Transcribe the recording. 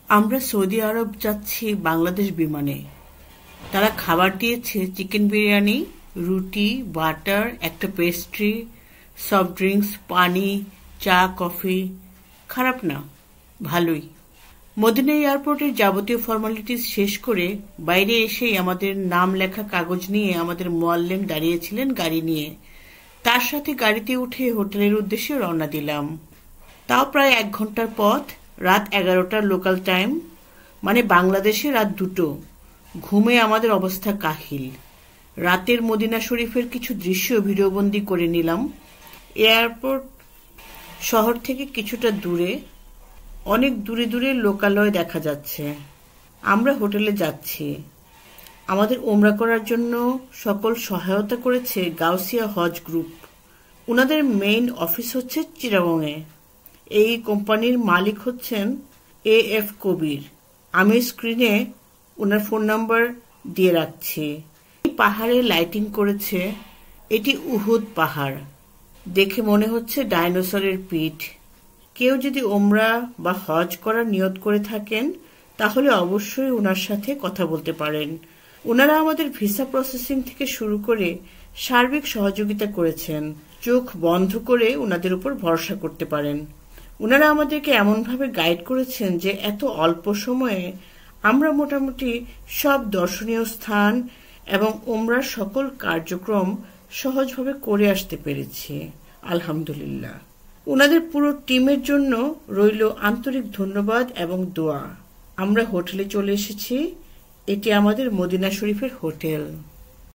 আমরা সৌদি আরব যাচ্ছি বাংলাদেশ বিমানে। তারা খাবার দিয়েছে চিকেন বিরিয়ানি, রুটি, বাটার, একটা পেস্ট্রি, সফট ড্রিঙ্কস, পানি, চা, কফি। খারাপ না, ভালোই। মদিনা এয়ারপোর্টের যাবতীয় ফর্মালিটিস শেষ করে বাইরে এসেই আমাদের নাম লেখা কাগজ নিয়ে আমাদের মোয়াল্লেম দাঁড়িয়েছিলেন গাড়ি নিয়ে। তার সাথে গাড়িতে উঠে হোটেলের উদ্দেশ্যে রওনা দিলাম। তাও প্রায় 1 ঘন্টার পথ। রাত 11টার লোকাল টাইম, মানে বাংলাদেশে রাত 2টো। ঘুমে আমাদের অবস্থা কাহিল। রাতের মদিনা শরীফের কিছু দৃশ্য ভিডিওবন্দি করে নিলাম। এয়ারপোর্ট শহর থেকে কিছুটা দূরে, অনেক দূরে দূরে লোকালয় দেখা যাচ্ছে। আমরা হোটেলে যাচ্ছি। আমাদের ওমরা করার জন্য সকল সহায়তা করেছে গাউসিয়া হজ গ্রুপ। ওনাদের মেইন অফিস হচ্ছে চিটাগংয়ে। এই কোম্পানির মালিক হচ্ছেন AF কবির। আমি স্ক্রিনে ওনার ফোন নাম্বার দিয়ে রাখছি। এই পাহাড়ে লাইটিং করেছে। এটি উহুদ পাহাড়। দেখে মনে হচ্ছে ডাইনোসরের পিঠ। কেউ যদি ওমরা বা হজ করার নিয়ত করে থাকেন তাহলে অবশ্যই ওনার সাথে কথা বলতে পারেন। ওনারা আমাদের ভিসা প্রসেসিং থেকে শুরু করে সার্বিক সহযোগিতা করেছেন। চোখ বন্ধ করে ওনাদের উপর ভরসা করতে পারেন। ওনারা আমাদেরকে এমনভাবে গাইড করেছেন যে এত অল্প সময়ে আমরা মোটামুটি সব দর্শনীয় স্থান এবং ওমরার সকল কার্যক্রম সহজভাবে করে আসতে পেরেছি। আলহামদুলিল্লাহ। ওনাদের পুরো টিমের জন্য রইল আন্তরিক ধন্যবাদ এবং দোয়া। আমরা হোটেলে চলে এসেছি। এটি আমাদের মদিনা শরীফের হোটেল।